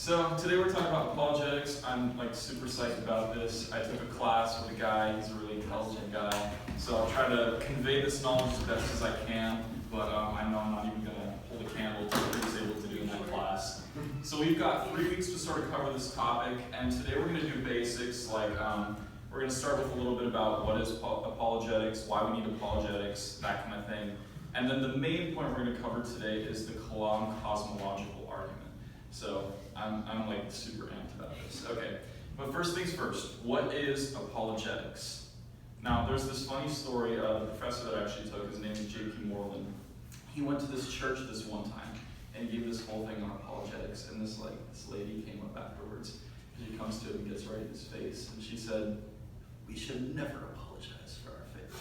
So today we're talking about apologetics. I'm super psyched about this. I took a class with a guy, he's a really intelligent guy. So I'll try to convey this knowledge as best as I can, but I know I'm not even going to hold a candle to what he was able to do in that class. So we've got 3 weeks to sort of cover this topic, and today we're going to do basics like we're going to start with a little bit about what is apologetics, why we need apologetics, that kind of thing. And then the main point we're going to cover today is the Kalam Cosmological argument. So I'm super amped about this. Okay, but first things first, what is apologetics? Now there's this funny story of the professor that I actually took, his name is J.P. Moreland. He went to this church this one time and gave this whole thing on apologetics, and this lady came up afterwards. She comes to him and gets right in his face, and she said, "We should never apologize for our faith."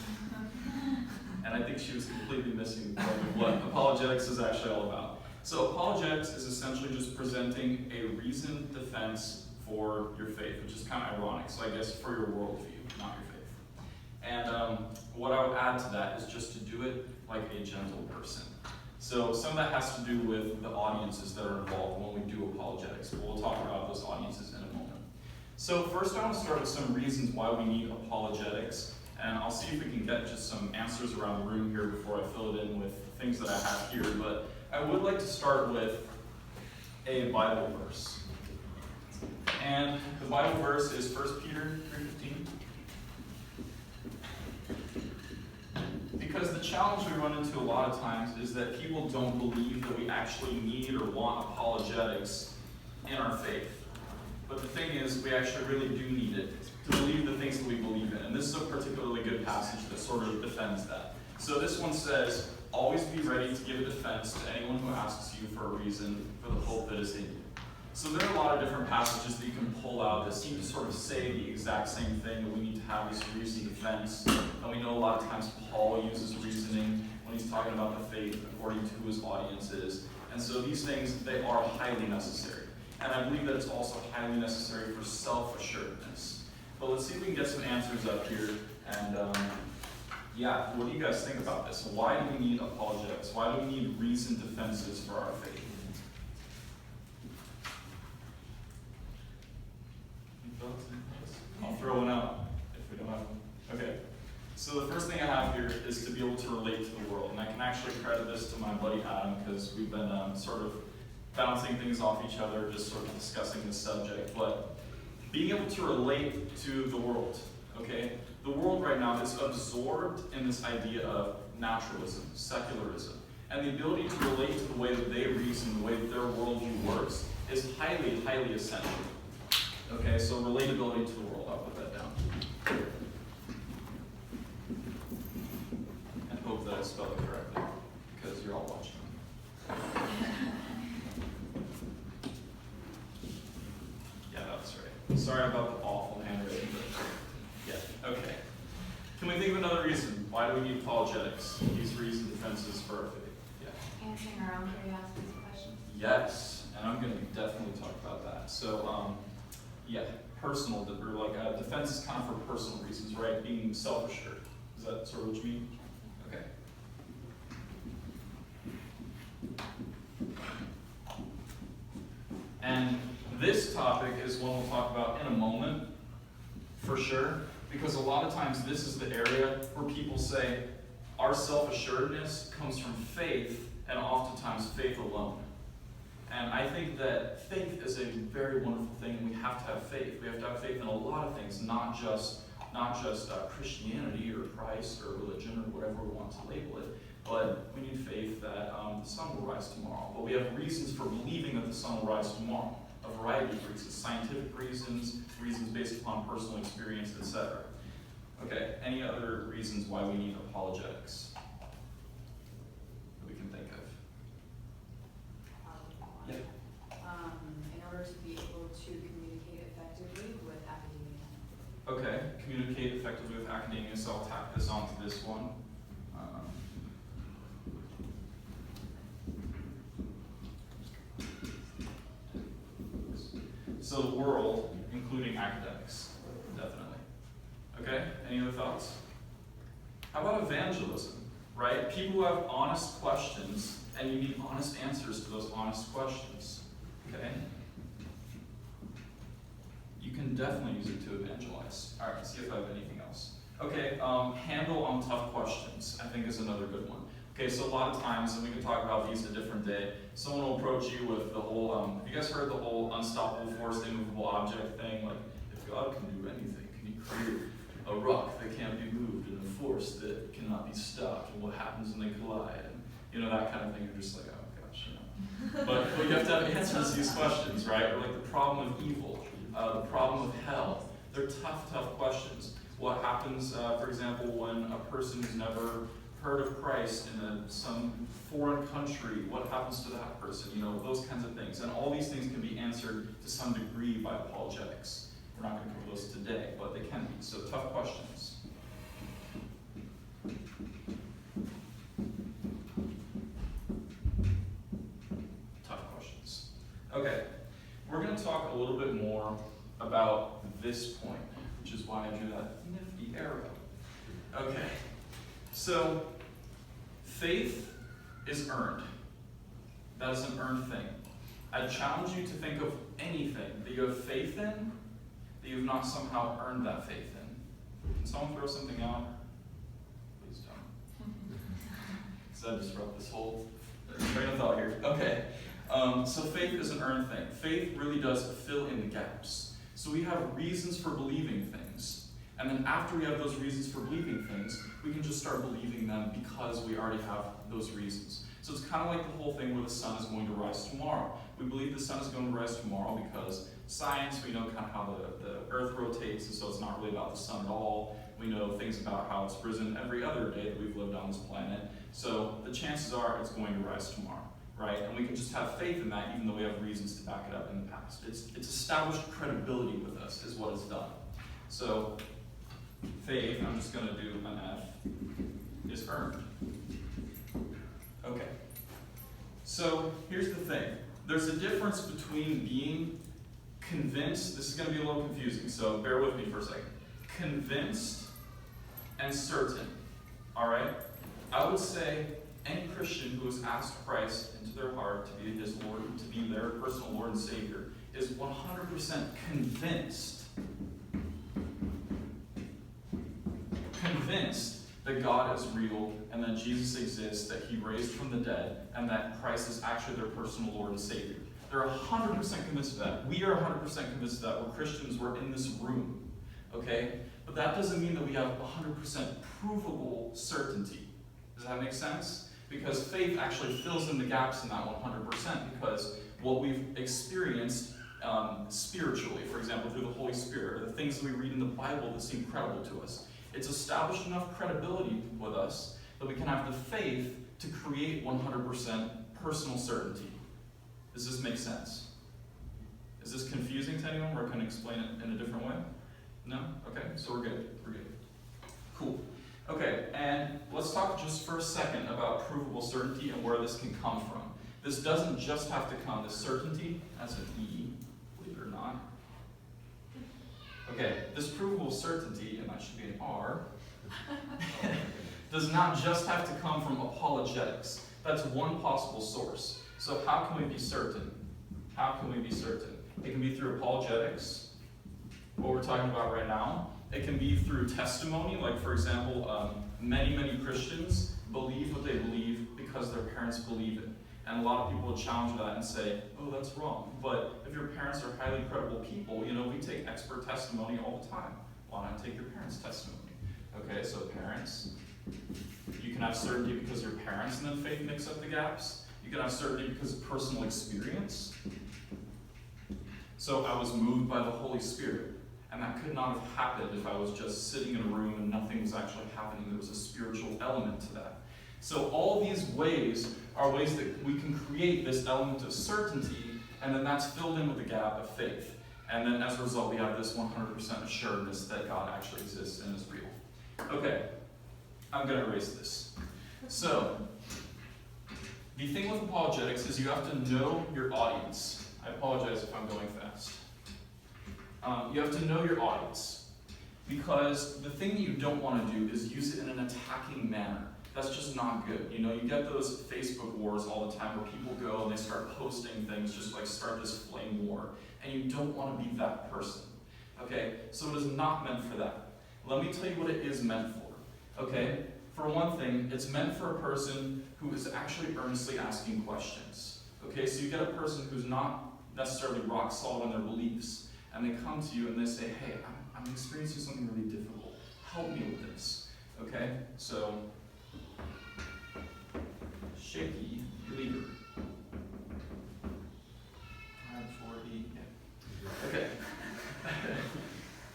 And I think she was completely missing the point of what apologetics is actually all about. So apologetics is essentially just presenting a reasoned defense for your faith, which is kind of ironic. So I guess for your worldview, not your faith. And what I would add to that is just to do it like a gentle person. So some of that has to do with the audiences that are involved when we do apologetics. But we'll talk about those audiences in a moment. So first I want to start with some reasons why we need apologetics. And I'll see if we can get just some answers around the room here before I fill it in with things that I have here. But I would like to start with a Bible verse. And the Bible verse is 1 Peter 3:15. Because the challenge we run into a lot of times is that people don't believe that we actually need or want apologetics in our faith. But the thing is, we actually really do need it to believe the things that we believe in. And this is a particularly good passage that sort of defends that. So this one says, "Always be ready to give a defense to anyone who asks you for a reason for the hope that is in you." So there are a lot of different passages that you can pull out that seem to sort of say the exact same thing, that we need to have this reasoned defense. And we know a lot of times Paul uses reasoning when he's talking about the faith according to who his audience is. And so these things, they are highly necessary. And I believe that it's also highly necessary for self-assuredness. But let's see if we can get some answers up here. And what do you guys think about this? Why do we need apologetics? Why do we need reasoned defenses for our faith? Any thoughts? I'll throw one out if we don't have one. Okay. So the first thing I have here is to be able to relate to the world. And I can actually credit this to my buddy Adam, because we've been sort of bouncing things off each other, just sort of discussing this subject. But being able to relate to the world, okay? The world right now is absorbed in this idea of naturalism, secularism. And the ability to relate to the way that they reason, the way that their worldview works, is highly, highly essential. Okay, so relatability to the world, I'll put that down. And hope that I spelled it correctly, because you're all watching. Yeah, that's right. Sorry about the awful handwriting, but yeah, okay. Can we think of another reason? Why do we need apologetics? These reasoned defenses for our faith. Yeah. Answering our own curiosities and questions. Yes, and I'm going to definitely talk about that. So, personal, defense is kind of for personal reasons, right? Being self-assured. Is that sort of what you mean? Okay. And this topic is one we'll talk about in a moment, for sure, because a lot of times this is the area where people say our self-assuredness comes from faith, and oftentimes faith alone. And I think that faith is a very wonderful thing, and we have to have faith. We have to have faith in a lot of things, not just Christianity or Christ or religion or whatever we want to label it. But we need faith that the sun will rise tomorrow. But we have reasons for believing that the sun will rise tomorrow. A variety of reasons, scientific reasons, reasons based upon personal experience, etc. Okay, any other reasons why we need apologetics that we can think of? Yeah. In order to be able to communicate effectively with academia. Okay, communicate effectively with academia, so I'll tack this onto this one. So the world, including academics, definitely. Okay, any other thoughts? How about evangelism, right? People who have honest questions, and you need honest answers to those honest questions, okay? definitely use it to evangelize. All right, let's see if I have anything else. Okay, handle on tough questions, I think is another good one. Okay, so a lot of times, and we can talk about these a different day, someone will approach you with the whole, have you guys heard the whole unstoppable force, immovable object thing? Like, if God can do anything, can he create a rock that can't be moved and a force that cannot be stopped? And what happens when they collide? And, you know, that kind of thing. You're just like, oh gosh, you know. But you have to have answers to these questions, right? Or like the problem of evil, the problem of hell. They're tough, tough questions. What happens, for example, when a person who's never heard of Christ in some foreign country, what happens to that person? You know, those kinds of things. And all these things can be answered to some degree by apologetics. We're not going to cover those today, but they can be. So tough questions. Tough questions. Okay, we're going to talk a little bit more about this point, which is why I drew that nifty arrow. Okay. So, faith is earned. That is an earned thing. I challenge you to think of anything that you have faith in, that you have not somehow earned that faith in. Can someone throw something out? Please don't. Because I disrupt this whole train of thought here. Okay. So faith is an earned thing. Faith really does fill in the gaps. So we have reasons for believing things. And then after we have those reasons for believing things, we can just start believing them because we already have those reasons. So it's kind of like the whole thing where the sun is going to rise tomorrow. We believe the sun is going to rise tomorrow because science, we know kind of how the earth rotates, and so it's not really about the sun at all. We know things about how it's risen every other day that we've lived on this planet. So the chances are it's going to rise tomorrow, right? And we can just have faith in that even though we have reasons to back it up in the past. It's established credibility with us is what it's done. So faith, I'm just going to do an F, is earned. Okay. So here's the thing. There's a difference between being convinced, this is going to be a little confusing, so bear with me for a second. Convinced and certain. Alright? I would say any Christian who has asked Christ into their heart to be his Lord, to be their personal Lord and Savior, is 100% convinced that God is real and that Jesus exists, that he raised from the dead, and that Christ is actually their personal Lord and Savior. They're 100% convinced of that. We are 100% convinced of that. We're Christians, we're in this room. Okay? But that doesn't mean that we have 100% provable certainty. Does that make sense? Because faith actually fills in the gaps in that 100%, because what we've experienced spiritually, for example, through the Holy Spirit, or the things that we read in the Bible that seem credible to us, it's established enough credibility with us that we can have the faith to create 100% personal certainty. Does this make sense? Is this confusing to anyone, or can I explain it in a different way? No? Okay, so we're good. We're good. Cool. Okay, and let's talk just for a second about provable certainty and where this can come from. This doesn't just have to come, this certainty, that's an E, believe it or not. Okay, this provable certainty, and that should be an R, does not just have to come from apologetics. That's one possible source. So how can we be certain? How can we be certain? It can be through apologetics, what we're talking about right now. It can be through testimony, like for example, many Christians believe what they believe because their parents believe it. And a lot of people will challenge that and say, oh, that's wrong. But if your parents are highly credible people, you know, we take expert testimony all the time. Why not take your parents' testimony? Okay, so parents, you can have certainty because your parents, and then faith makes up the gaps. You can have certainty because of personal experience. So I was moved by the Holy Spirit. And that could not have happened if I was just sitting in a room and nothing was actually happening. There was a spiritual element to that. So all these ways are ways that we can create this element of certainty, and then that's filled in with the gap of faith. And then as a result, we have this 100% assuredness that God actually exists and is real. Okay, I'm going to erase this. So, the thing with apologetics is you have to know your audience. I apologize if I'm going fast. You have to know your audience, because the thing that you don't want to do is use it in an attacking manner. That's just not good. You know, you get those Facebook wars all the time where people go and they start posting things, just like start this flame war, and you don't want to be that person. Okay, so it is not meant for that. Let me tell you what it is meant for. Okay, for one thing, it's meant for a person who is actually earnestly asking questions. Okay, so you get a person who's not necessarily rock solid on their beliefs, and they come to you and they say, hey, I'm experiencing something really difficult. Help me with this. Okay, so shaky believer. 540, yeah. Okay.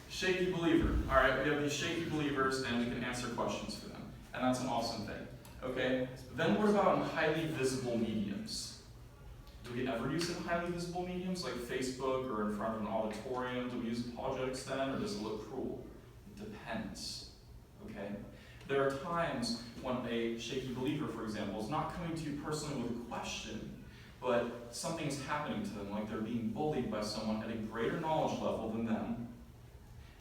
Shaky believer. All right, we have these shaky believers, and we can answer questions for them, and that's an awesome thing. Okay. Then what about highly visible mediums? Do we ever use it in highly visible mediums like Facebook or in front of an auditorium? Do we use apologetics then, or does it look cruel? It depends. Okay. There are times when a shaky believer, for example, is not coming to you personally with a question, but something is happening to them, like they're being bullied by someone at a greater knowledge level than them.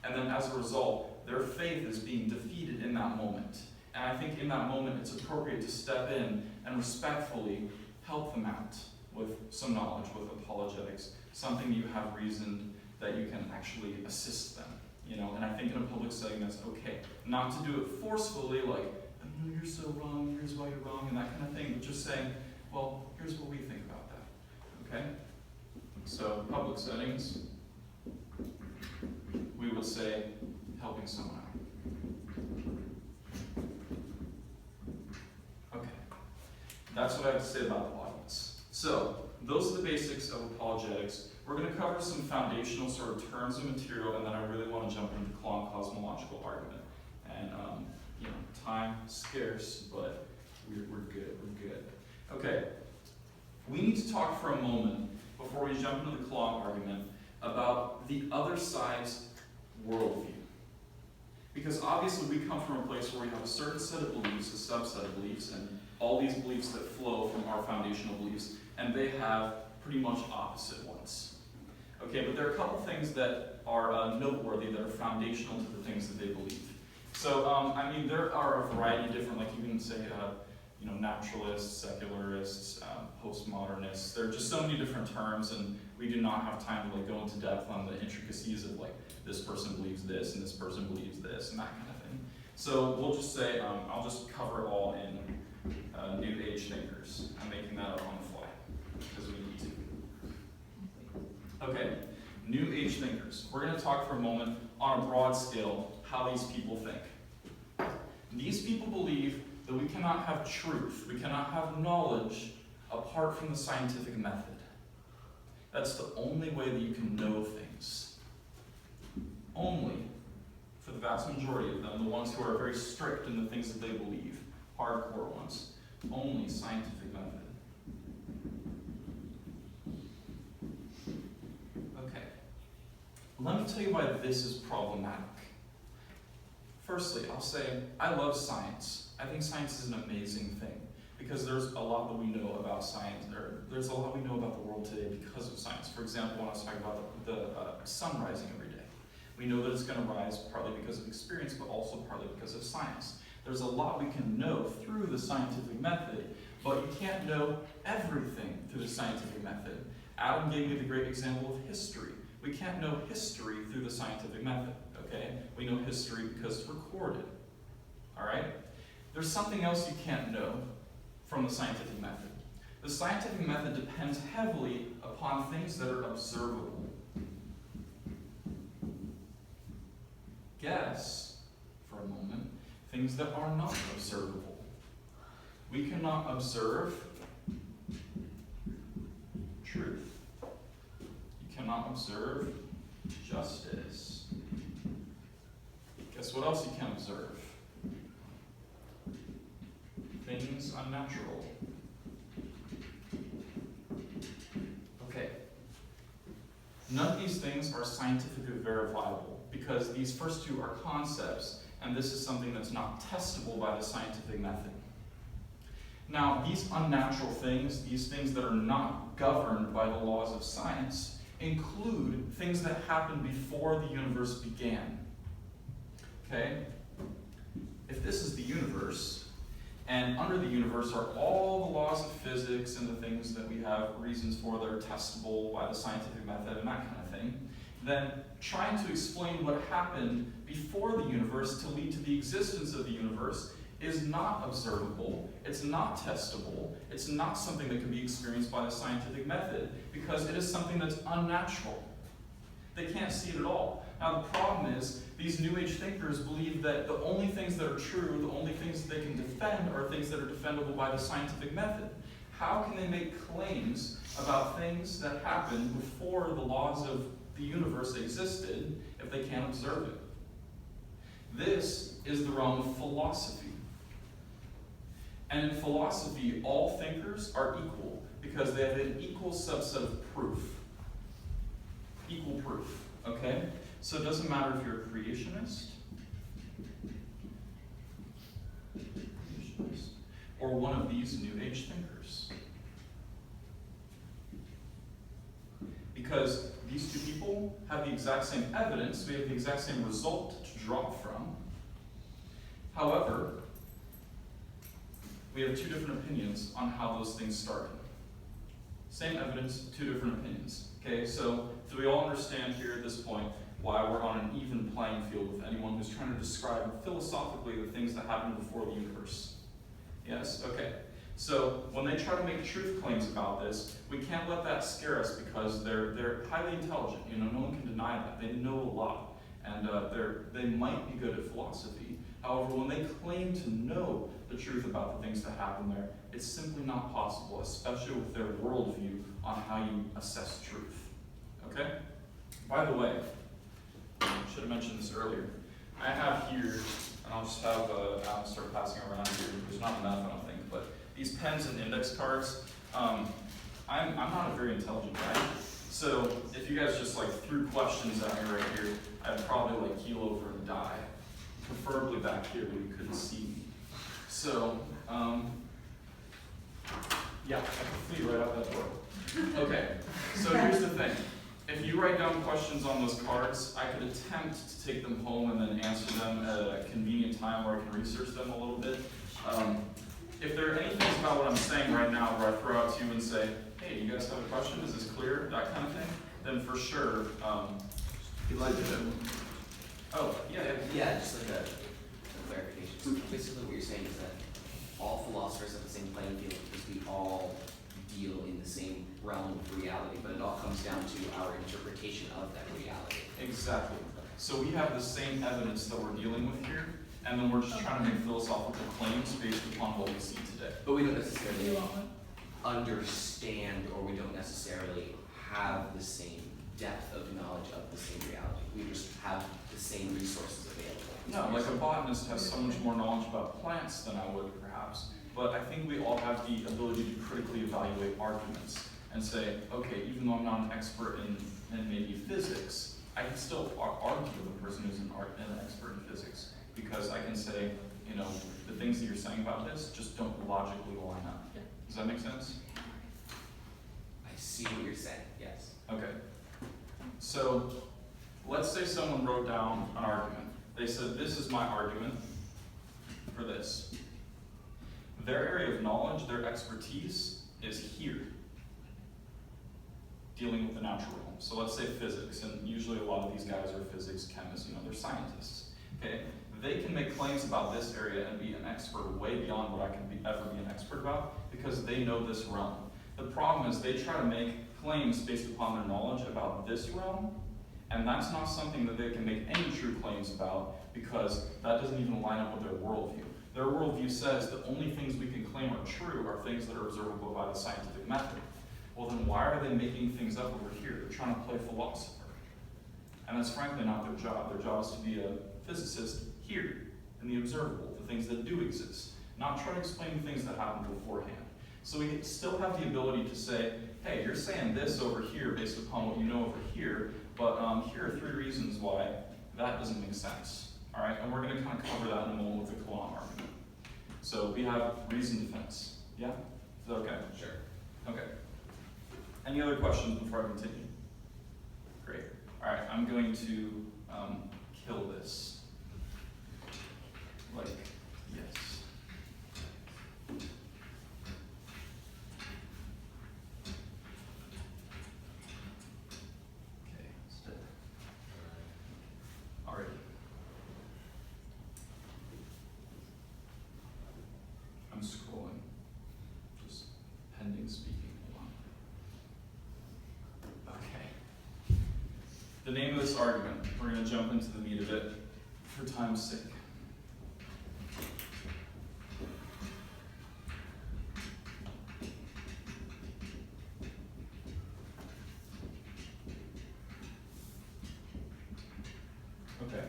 And then as a result, their faith is being defeated in that moment. And I think in that moment, it's appropriate to step in and respectfully help them out with some knowledge, with apologetics, something you have reasoned that you can actually assist them. You know, and I think in a public setting that's okay. Not to do it forcefully, like, oh, you're so wrong, here's why you're wrong, and that kind of thing, but just saying, well, here's what we think about that. Okay? So, public settings, we would say helping someone out. Okay. That's what I have to say about the audience. So, those are the basics of apologetics. We're going to cover some foundational sort of terms and material, and then I really want to jump into the Kalam Cosmological argument. And, you know, time scarce, but we're good. We're good. Okay. We need to talk for a moment before we jump into the Kalam argument about the other side's worldview. Because obviously we come from a place where we have a certain set of beliefs, a subset of beliefs, and all these beliefs that flow from our foundational beliefs, and they have pretty much opposite ones. Okay, but there are a couple things that are noteworthy, that are foundational to the things that they believe. So, I mean, there are a variety of different, like you can say, you know, naturalists, secularists, postmodernists. There are just so many different terms, and we do not have time to like go into depth on the intricacies of like this person believes this and this person believes this and that kind of thing. So we'll just say I'll just cover it all in New Age thinkers. I'm making that up on the fly because we need to. Okay, New Age thinkers. We're going to talk for a moment on a broad scale how these people think. These people believe that we cannot have truth, we cannot have knowledge apart from the scientific method. That's the only way that you can know things. Only, for the vast majority of them, the ones who are very strict in the things that they believe, hardcore ones, only scientific method. Okay, let me tell you why this is problematic. Firstly, I'll say, I love science. I think science is an amazing thing because there's a lot that we know about science, or there's a lot we know about the world today because of science. For example, when I was talking about the sun rising every day, we know that it's going to rise partly because of experience, but also partly because of science. There's a lot we can know through the scientific method, but you can't know everything through the scientific method. Adam gave me the great example of history. We can't know history through the scientific method, okay? We know history because it's recorded, all right? There's something else you can't know from the scientific method. The scientific method depends heavily upon things that are observable. Guess, for a moment, things that are not observable. We cannot observe truth. You cannot observe justice. Guess what else you can observe? Things unnatural. Okay. None of these things are scientifically verifiable because these first two are concepts, and this is something that's not testable by the scientific method. Now, these unnatural things, these things that are not governed by the laws of science, include things that happened before the universe began. Okay? If this is the universe, and under the universe are all the laws of physics and the things that we have reasons for that are testable by the scientific method and that kind of thing, then trying to explain what happened before the universe to lead to the existence of the universe is not observable, it's not testable, it's not something that can be experienced by the scientific method, because it is something that's unnatural. They can't see it at all. Now the problem is, these New Age thinkers believe that the only things that are true, the only things that they can defend are things that are defendable by the scientific method. How can they make claims about things that happened before the laws of the universe existed if they can't observe it? This is the realm of philosophy. And in philosophy, all thinkers are equal because they have an equal subset of proof. Equal proof, okay? So it doesn't matter if you're a creationist, or one of these New Age thinkers. Because these two people have the exact same evidence, we have the exact same result to draw from. However, we have two different opinions on how those things started. Same evidence, two different opinions. Okay, so do we all understand here at this point why we're on an even playing field with anyone who's trying to describe philosophically the things that happened before the universe? Yes? Okay. So when they try to make truth claims about this, we can't let that scare us because they're highly intelligent. You know, no one can deny that. They know a lot, and they might be good at philosophy. However, when they claim to know the truth about the things that happen there, it's simply not possible, especially with their worldview on how you assess truth. Okay? By the way, I should have mentioned this earlier. I have here, and I'll just have Alan start passing around here. There's not enough, I don't think, but these pens and index cards. I'm not a very intelligent guy, so if you guys just like threw questions at me right here, I'd probably like keel over and die. Preferably back here where you couldn't see me. So, yeah, I can flee right out that door. Okay, so here's the thing. If you write down questions on those cards, I could attempt to take them home and then answer them at a convenient time where I can research them a little bit. If there are any things about what I'm saying right now where I throw out to you and say, hey, you guys have a question? Is this clear? That kind of thing, then for sure, you'd like to. Oh, yeah. Yeah, just like a clarification. So basically what you're saying is that all philosophers have the same playing field because we all deal in the same realm of reality, but it all comes down to our interpretation of that reality. Exactly. So we have the same evidence that we're dealing with here, and then we're just trying to make philosophical claims based upon what we see today. But we don't necessarily understand, or we don't necessarily have the same depth of knowledge of the same reality. We just have the same resources available. No, like a botanist has so much more knowledge about plants than I would, perhaps. But I think we all have the ability to critically evaluate arguments and say, okay, even though I'm not an expert in maybe physics, I can still argue with a person who's an expert in physics, because I can say, you know, the things that you're saying about this just don't logically line up. Does that make sense? I see what you're saying, yes. Okay. So let's say someone wrote down an argument. They said, this is my argument for this. Their area of knowledge, their expertise is here, dealing with the natural realm. So let's say physics, and usually a lot of these guys are physics, chemists, you know, they're scientists. Okay? They can make claims about this area and be an expert way beyond what I can ever be an expert about because they know this realm. The problem is they try to make claims based upon their knowledge about this realm, and that's not something that they can make any true claims about because that doesn't even line up with their worldview. Their worldview says the only things we can claim are true are things that are observable by the scientific method. Well, then why are they making things up over here? They're trying to play philosopher. And that's frankly not their job. Their job is to be a physicist here, in the observable, the things that do exist, not try to explain things that happened beforehand. So we still have the ability to say, hey, you're saying this over here based upon what you know over here, but here are 3 reasons why that doesn't make sense. All right, and we're going to kind of cover that in a moment with the Kalam argument. So we have reason defense. Yeah? Is that okay? Sure. Okay. Any other questions before I continue? Great. All right, I'm going to kill this. Like, yes. Okay, it's dead. the name of this argument, we're going to jump into the meat of it for time's sake. Okay,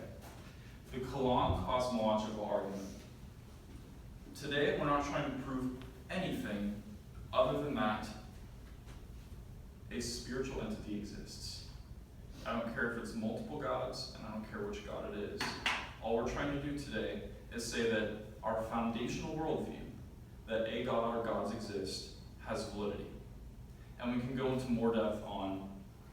the Kalam Cosmological argument. Today, we're not trying to prove anything other than that a spiritual entity exists. I don't care if it's multiple gods, and I don't care which god it is. All we're trying to do today is say that our foundational worldview, that a god or gods exist, has validity. And we can go into more depth on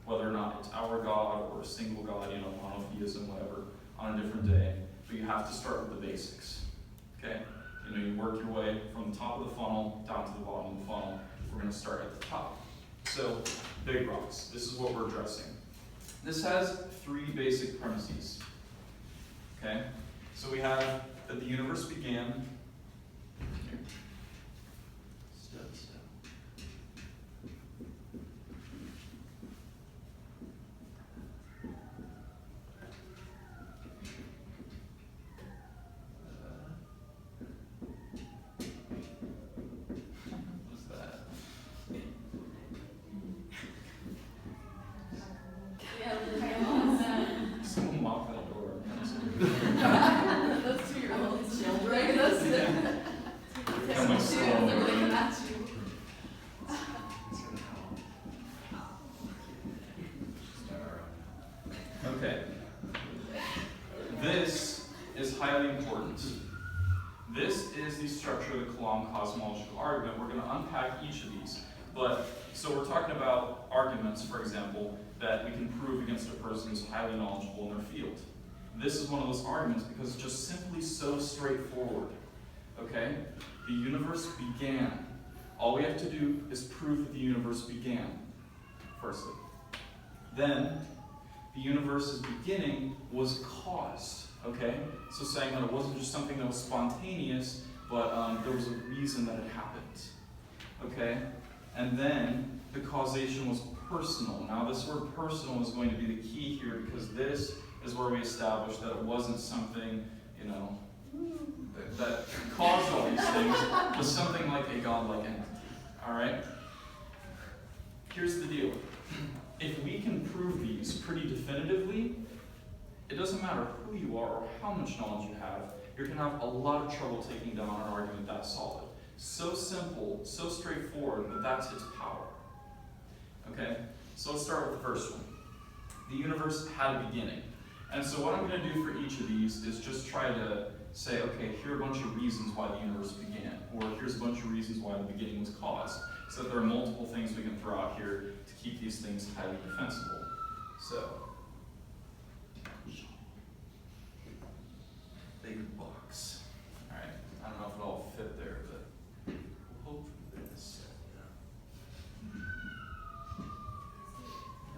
whether or not it's our god or a single god, monotheism, whatever, on a different day. But you have to start with the basics, okay? You work your way from the top of the funnel down to the bottom of the funnel. We're going to start at the top. So, big rocks. This is what we're addressing. This has three basic premises. Okay? So we have that the universe began. Here. Step. What's that? Someone locked that door. Those 2-year-olds children. Those How much slower. they're looking at you. Okay. This is highly important. This is the structure of the Kalam Cosmological argument. We're going to unpack each of these. So we're talking about arguments, for example, that we can prove against a person who's highly knowledgeable in their field. This is one of those arguments because it's just simply so straightforward. Okay? The universe began. All we have to do is prove that the universe began, firstly. Then, the universe's beginning was caused. Okay? So saying that it wasn't just something that was spontaneous, but there was a reason that it happened. Okay? And then, the causation was personal. Now, this word personal is going to be the key here because this is where we establish that it wasn't something, that caused all these things, but something like a godlike entity. Alright? Here's the deal. If we can prove these pretty definitively, it doesn't matter who you are or how much knowledge you have, you're going to have a lot of trouble taking down an argument that solid. So simple, so straightforward, that that's its power. Okay? So let's start with the first one. The universe had a beginning. And so what I'm going to do for each of these is just try to say, okay, here are a bunch of reasons why the universe began, or here's a bunch of reasons why the beginning was caused. So there are multiple things we can throw out here to keep these things highly defensible. So, big box. Alright, I don't know if it all fit there, but we'll hope for this.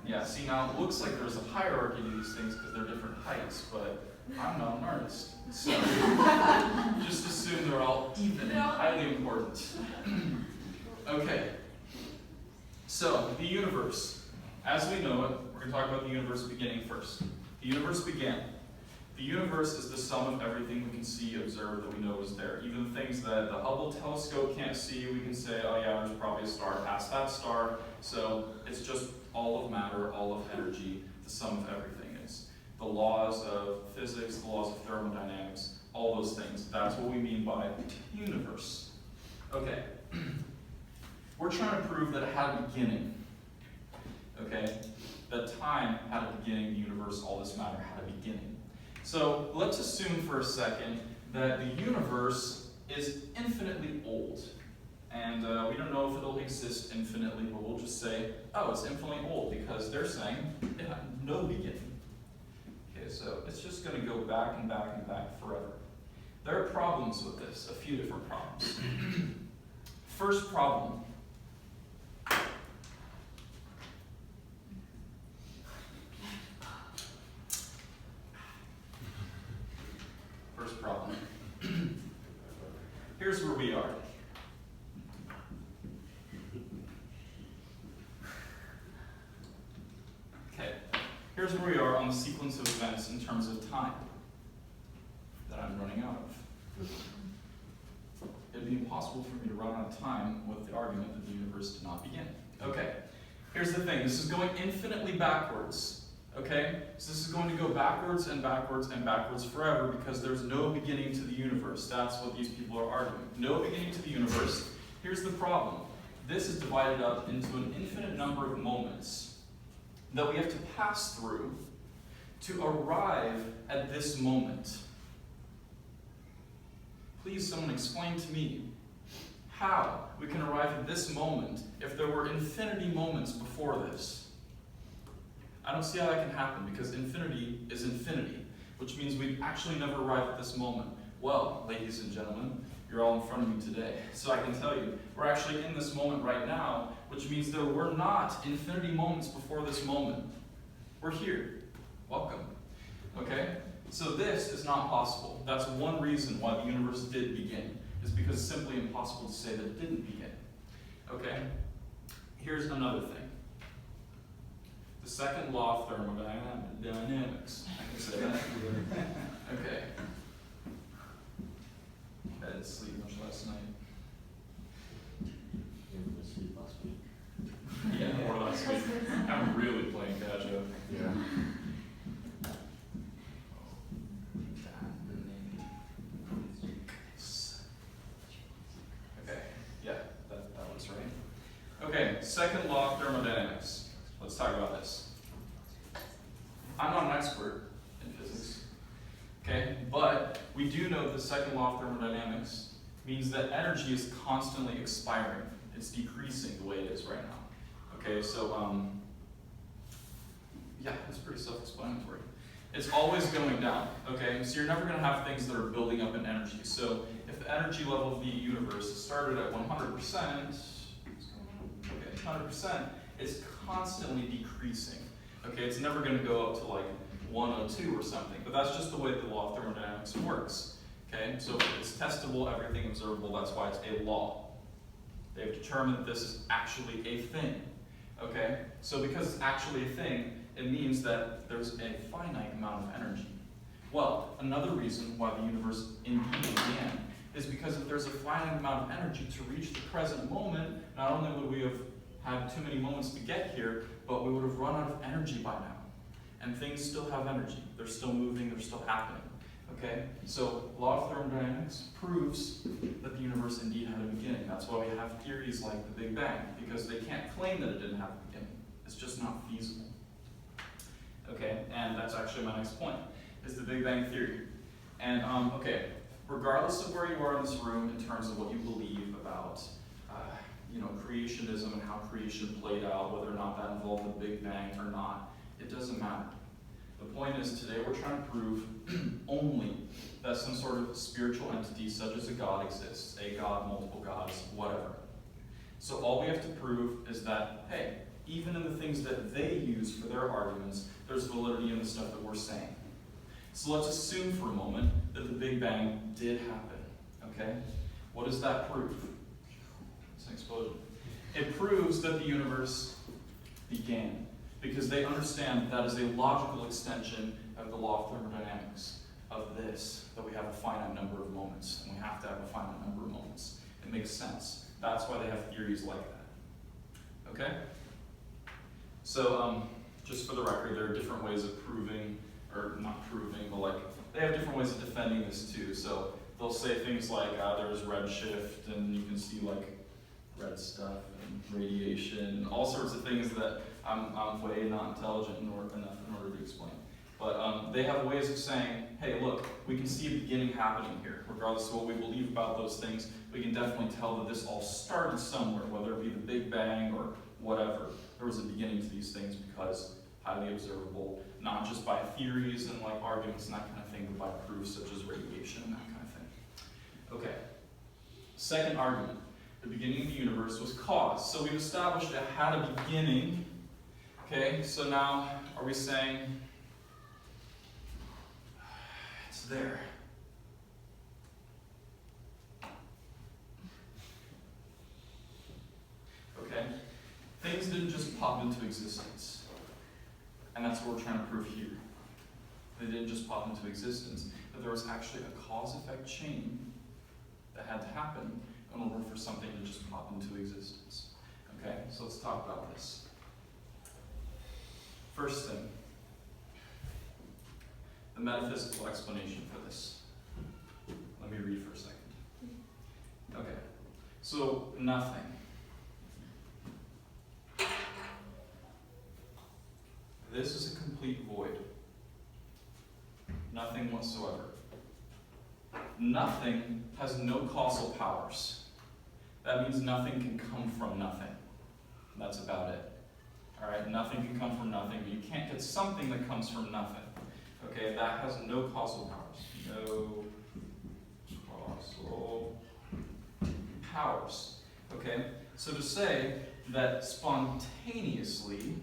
Yeah, see now it looks like there's a hierarchy to these things because they're different heights, but I'm not an artist. So just assume they're all even and highly important. Okay. So the universe, as we know it, we're going to talk about the universe beginning first. The universe began. The universe is the sum of everything we can see, observe, that we know is there. Even the things that the Hubble telescope can't see, we can say, oh yeah, there's probably a star past that star. So it's just all of matter, all of energy, the sum of everything is. The laws of physics, the laws of thermodynamics, all those things. That's what we mean by universe. Okay. We're trying to prove that it had a beginning. Okay? That time had a beginning, the universe, all this matter had a beginning. So let's assume for a second that the universe is infinitely old. And we don't know if it'll exist infinitely, but we'll just say, oh, it's infinitely old because they're saying it had no beginning. Okay, so it's just going to go back and back and back forever. There are problems with this, a few different problems. First problem. First problem. Here's where we are. here's where we are on the sequence of events in terms of time that I'm running out of. It'd be impossible for me to run out of time with the argument that the universe did not begin. Okay, here's the thing. This is going infinitely backwards. Okay, so this is going to go backwards and backwards and backwards forever because there's no beginning to the universe. That's what these people are arguing. No beginning to the universe. Here's the problem. This is divided up into an infinite number of moments that we have to pass through to arrive at this moment. Please, someone explain to me how we can arrive at this moment if there were infinity moments before this. I don't see how that can happen because infinity is infinity, which means we'd actually never arrive at this moment. Well, ladies and gentlemen, you're all in front of me today, so I can tell you, we're actually in this moment right now, which means there were not infinity moments before this moment. We're here. Welcome. Okay? So this is not possible. That's one reason why the universe did begin, is because it's simply impossible to say that it didn't begin. Okay? Here's another thing. The second law of thermodynamics. I can say that. Okay. I didn't sleep much last night. You didn't sleep last week. Yeah, more last week. I'm really playing catch up. Yeah. Okay, yeah, that was right. Okay, second law of thermodynamics. Let's talk about this. I'm not an expert in physics, okay? But we do know the second law of thermodynamics means that energy is constantly expiring. It's decreasing the way it is right now. Okay, so yeah, it's pretty self-explanatory. It's always going down, okay? So you're never gonna have things that are building up in energy. So if the energy level of the universe started at 100%, okay, 100%, it's constantly decreasing. Okay, it's never going to go up to like 102 or something, but that's just the way the law of thermodynamics works. Okay, so it's testable, everything observable, that's why it's a law. They've determined that this is actually a thing. Okay, so because it's actually a thing, it means that there's a finite amount of energy. Well, another reason why the universe indeed began is because if there's a finite amount of energy to reach the present moment, not only would we have had too many moments to get here, but we would have run out of energy by now. And things still have energy. They're still moving, they're still happening. Okay? So, law of thermodynamics proves that the universe indeed had a beginning. That's why we have theories like the Big Bang, because they can't claim that it didn't have a beginning. It's just not feasible. Okay? And that's actually my next point, is the Big Bang theory. And, okay, regardless of where you are in this room in terms of what you believe about creationism and how creation played out, whether or not that involved the Big Bang or not, it doesn't matter. The point is, today we're trying to prove only that some sort of spiritual entity such as a God exists, a God, multiple gods, whatever. So all we have to prove is that, hey, even in the things that they use for their arguments, there's validity in the stuff that we're saying. So let's assume for a moment that the Big Bang did happen, okay? What does that prove? It's an explosion. It proves that the universe began, because they understand that is a logical extension of the law of thermodynamics, of this, that we have a finite number of moments, and we have to have a finite number of moments. It makes sense. That's why they have theories like that. Okay? So, just for the record, there are different ways of proving, or not proving, but like, they have different ways of defending this too. So, they'll say things like, there's redshift, and you can see like red stuff, and radiation, all sorts of things that I'm way not intelligent enough in order to explain. But they have ways of saying, hey, look, we can see a beginning happening here. Regardless of what we believe about those things, we can definitely tell that this all started somewhere, whether it be the Big Bang or whatever. There was a beginning to these things because highly observable, not just by theories and like arguments and that kind of thing, but by proofs such as radiation and that kind of thing. Okay, second argument. The beginning of the universe was cause. So we've established it had a beginning. Okay, so now are we saying it's there? Okay, things didn't just pop into existence. And that's what we're trying to prove here. They didn't just pop into existence, that there was actually a cause-effect chain that had to happen in order for something to just pop into existence. Okay, so let's talk about this. First thing, the metaphysical explanation for this. Let me read for a second. Okay, so nothing. This is a complete void. Nothing whatsoever. Nothing has no causal powers. That means nothing can come from nothing. That's about it. Alright, nothing can come from nothing, but you can't get something that comes from nothing. Okay, that has no causal powers. No causal powers. Okay, so to say that spontaneously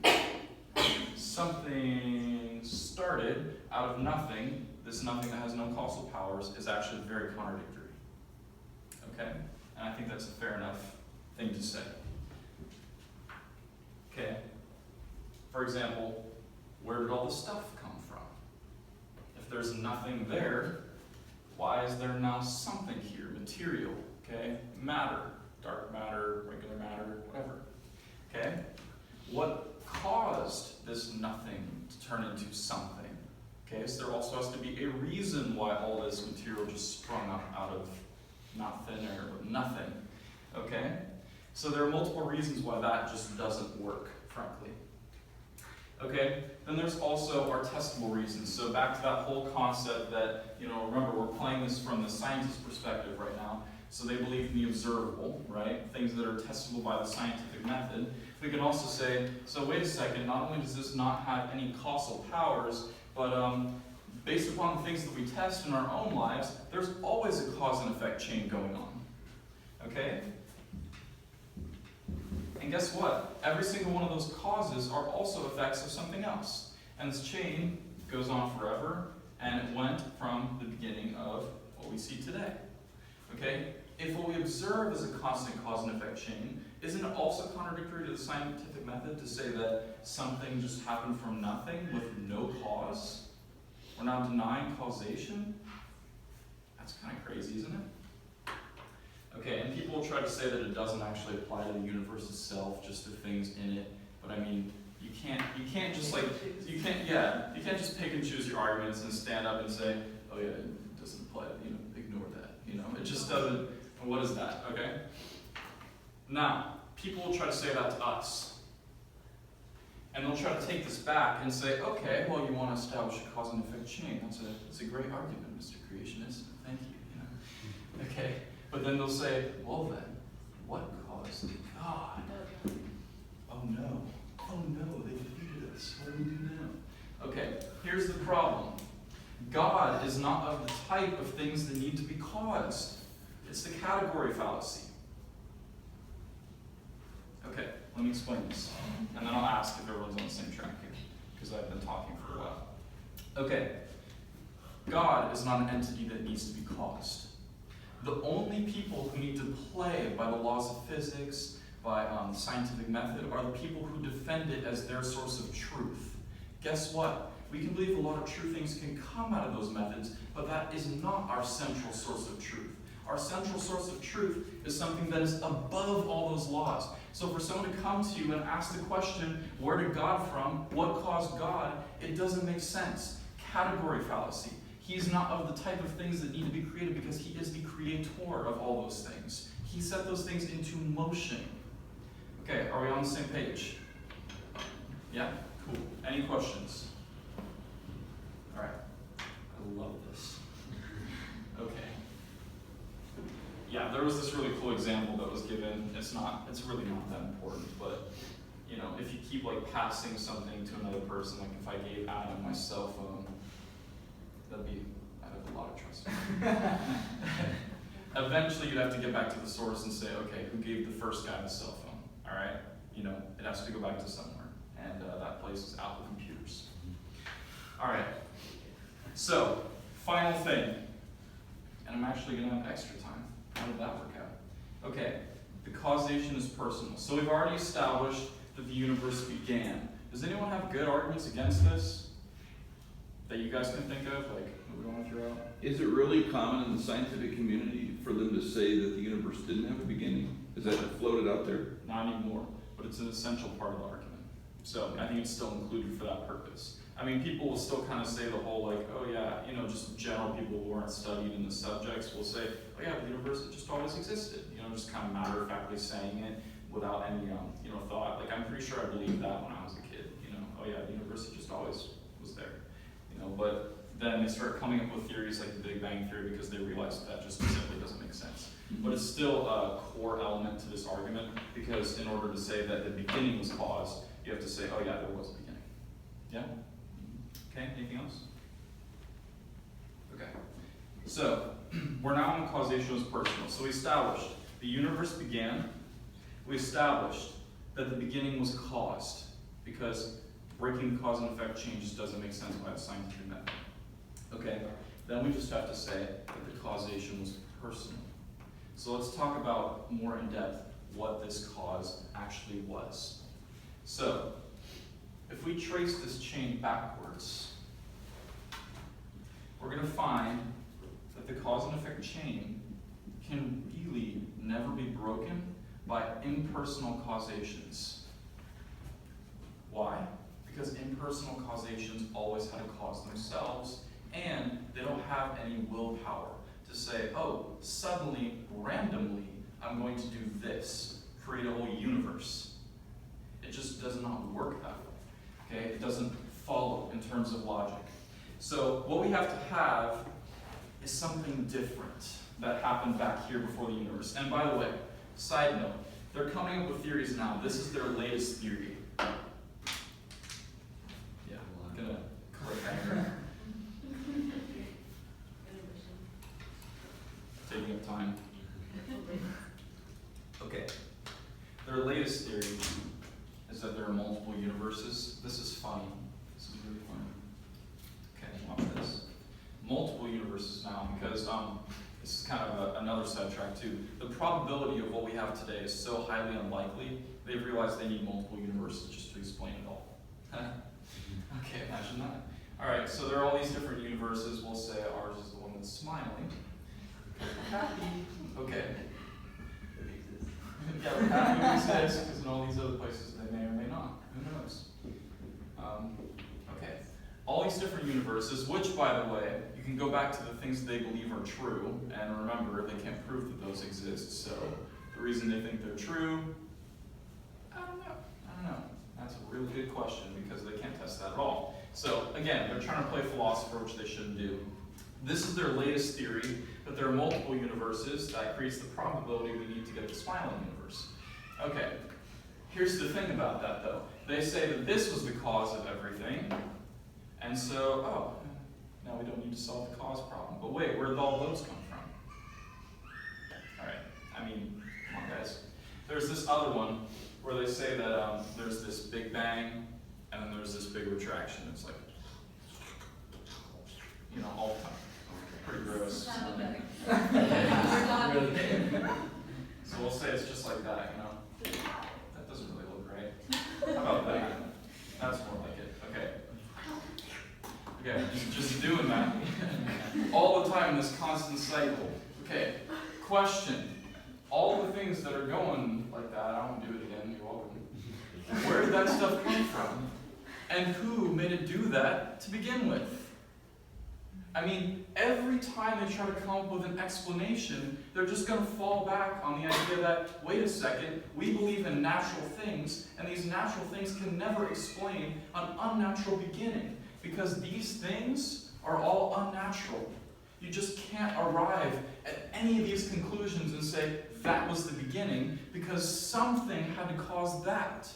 something started out of nothing, this nothing that has no causal powers, is actually very contradictory. Okay? And I think that's a fair enough thing to say. Okay? For example, where did all the stuff come from? If there's nothing there, why is there now something here? Material, okay? Matter, dark matter, regular matter, whatever. Okay? What caused this nothing to turn into something? Okay, so there also has to be a reason why all this material just sprung up out of not thin air, but nothing. Okay? So there are multiple reasons why that just doesn't work, frankly. Okay? Then there's also our testable reasons. So back to that whole concept that, remember, we're playing this from the scientist's perspective right now. So they believe in the observable, right? Things that are testable by the scientific method. We can also say, so wait a second, not only does this not have any causal powers, but based upon the things that we test in our own lives, there's always a cause and effect chain going on. Okay? And guess what? Every single one of those causes are also effects of something else. And this chain goes on forever, and it went from the beginning of what we see today. Okay? If what we observe is a constant cause and effect chain, isn't it also contradictory to the scientific method to say that something just happened from nothing with no cause? We're now denying causation? That's kind of crazy, isn't it? Okay, and people will try to say that it doesn't actually apply to the universe itself, just the things in it. But I mean, you can't just just pick and choose your arguments and stand up and say, oh yeah, it doesn't apply, ignore that. It just doesn't. What is that? Okay? Now, people will try to say that to us. And they'll try to take this back and say, okay, well, you want to establish a cause and effect chain. That's a great argument, Mr. Creationist. Thank you. Okay, but then they'll say, well then, what caused God? Oh no, they defeated us. What do we do now? Okay, here's the problem. God is not of the type of things that need to be caused. It's the category fallacy. Okay, let me explain this. And then I'll ask if everyone's on the same track here, because I've been talking for a while. Okay, God is not an entity that needs to be caused. The only people who need to play by the laws of physics, by the scientific method, are the people who defend it as their source of truth. Guess what? We can believe a lot of true things can come out of those methods, but that is not our central source of truth. Our central source of truth is something that is above all those laws. So for someone to come to you and ask the question, where did God from? What caused God? It doesn't make sense. Category fallacy. He's not of the type of things that need to be created because he is the creator of all those things. He set those things into motion. Okay, are we on the same page? Yeah? Cool. Any questions? All right. I love this. Okay. Yeah, there was this really cool example that was given. It's really not that important, but if you keep passing something to another person, if I gave Adam my cell phone, I'd have a lot of trust. Eventually you'd have to get back to the source and say, okay, who gave the first guy the cell phone? All right? It has to go back to somewhere. And that place is Apple Computers. All right. So, final thing. And I'm actually going to have extra time. How did that work out? Okay, the causation is personal. So we've already established that the universe began. Does anyone have good arguments against this that you guys can think of, like, that we want to throw out? Is it really common in the scientific community for them to say that the universe didn't have a beginning? Is that floated out there? Not anymore, but it's an essential part of the argument. So I think it's still included for that purpose. I mean, people will still kind of say the whole like, oh yeah, you know, just general people who aren't studied in the subjects will say, oh yeah, the universe just always existed. You know, just kind of matter-of-factly saying it without any, you know, thought. Like, I'm pretty sure I believed that when I was a kid. You know, oh yeah, the universe just always was there. You know, but then they start coming up with theories like the Big Bang Theory because they realize that just simply doesn't make sense. But it's still a core element to this argument because in order to say that the beginning was caused, you have to say, oh yeah, there was a beginning. Yeah? Okay, anything else? Okay. So, we're now on causation as personal. So we established the universe began. We established that the beginning was caused because breaking the cause and effect change just doesn't make sense by the scientific method. Okay, then we just have to say that the causation was personal. So let's talk about more in depth what this cause actually was. So, if we trace this chain backwards, we're going to find that the cause and effect chain can really never be broken by impersonal causations. Why? Because impersonal causations always had to cause themselves, and they don't have any willpower to say, oh, suddenly, randomly, I'm going to do this, create a whole universe. It just does not work that way. Okay? It doesn't follow in terms of logic. So what we have to have is something different that happened back here before the universe. And by the way, side note, they're coming up with theories now. This is their latest theory. Yeah, I'm gonna cliffhanger. Taking up time. Okay. Their latest theory is that there are multiple universes. This is funny. This is really funny. Okay, watch this. Multiple universes now, because this is kind of another sidetrack too. The probability of what we have today is so highly unlikely, they've realized they need multiple universes just to explain it all. Okay, imagine that. Alright, so there are all these different universes. We'll say ours is the one that's smiling. Happy. Okay. Yeah, we're happy we exist, because in all these other places they may or may not. Who knows? Okay. All these different universes, which, by the way, you can go back to the things they believe are true, and remember, they can't prove that those exist, so the reason they think they're true, I don't know. That's a really good question, because they can't test that at all. So, again, they're trying to play philosopher, which they shouldn't do. This is their latest theory, that there are multiple universes. That creates the probability we need to get the smiling universe. Okay, here's the thing about that though. They say that this was the cause of everything, and so, oh, now we don't need to solve the cause problem. But wait, where did all those come from? Alright, I mean, come on guys. There's this other one where they say that there's this big bang, and then there's this big retraction. It's like, you know, all the time. Pretty gross. So we'll say it's just like that, you know? That doesn't really look right. How about that? That's more like it. Okay. Okay, just doing that. All the time, this constant cycle. Okay, question. All the things that are going like that, I won't do it again, you're welcome. Where did that stuff come from? And who made it do that to begin with? I mean, every time they try to come up with an explanation, they're just going to fall back on the idea that, wait a second, we believe in natural things, and these natural things can never explain an unnatural beginning, because these things are all unnatural. You just can't arrive at any of these conclusions and say, that was the beginning, because something had to cause that.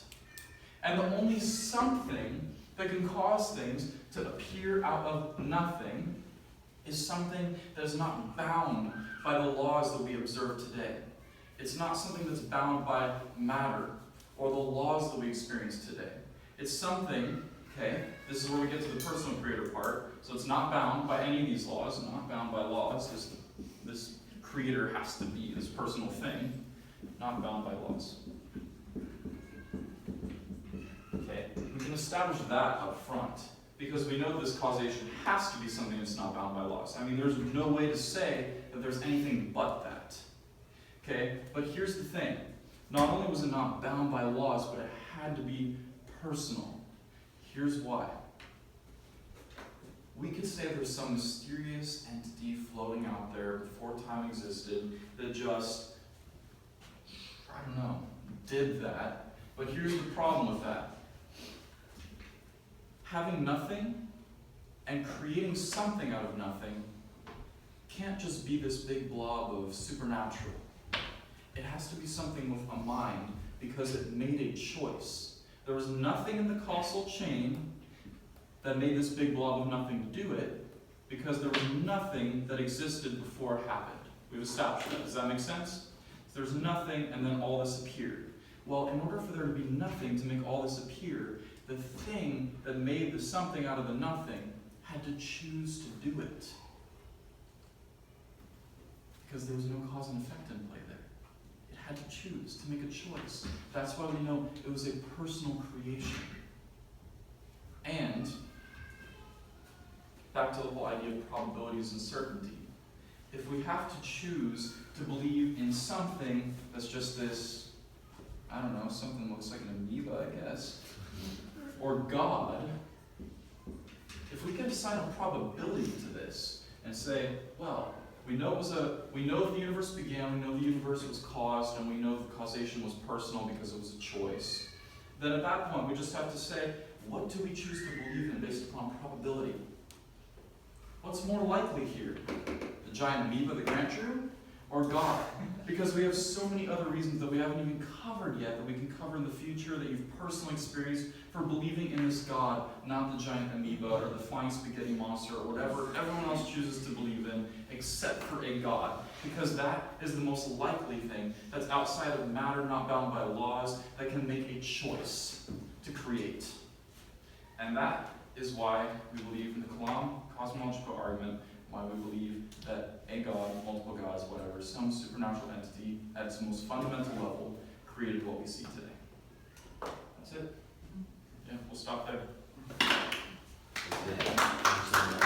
And the only something that can cause things to appear out of nothing is something that is not bound by the laws that we observe today. It's not something that's bound by matter or the laws that we experience today. It's something, okay, this is where we get to the personal creator part, so it's not bound by any of these laws, not bound by laws. This creator has to be this personal thing, not bound by laws. Okay, we can establish that up front, because we know this causation has to be something that's not bound by laws. I mean, there's no way to say that there's anything but that. Okay? But here's the thing. Not only was it not bound by laws, but it had to be personal. Here's why. We could say there's some mysterious entity floating out there before time existed that just, I don't know, did that. But here's the problem with that. Having nothing and creating something out of nothing can't just be this big blob of supernatural. It has to be something with a mind, because it made a choice. There was nothing in the causal chain that made this big blob of nothing do it, because there was nothing that existed before it happened. We've established that. Does that make sense? There's nothing, and then all this appeared. Well, in order for there to be nothing to make all this appear, the thing that made the something out of the nothing had to choose to do it. Because there was no cause and effect in play there. It had to choose, to make a choice. That's why we know it was a personal creation. And back to the whole idea of probabilities and certainty. If we have to choose to believe in something that's just this, I don't know, something that looks like an amoeba, I guess, or God, if we can assign a probability to this and say, well, we know the universe began, we know the universe was caused, and we know the causation was personal because it was a choice, then at that point we just have to say, what do we choose to believe in based upon probability? What's more likely here? The giant amoeba that Grant drew? Or God? Because we have so many other reasons that we haven't even covered yet, that we can cover in the future, that you've personally experienced for believing in this God, not the giant amoeba or the flying spaghetti monster or whatever everyone else chooses to believe in, except for a God. Because that is the most likely thing that's outside of matter, not bound by laws, that can make a choice to create. And that is why we believe in the Kalam Cosmological argument, why we believe that a God, multiple gods, whatever, some supernatural entity at its most fundamental level created what we see today. That's it. Yeah, we'll stop there. Yeah.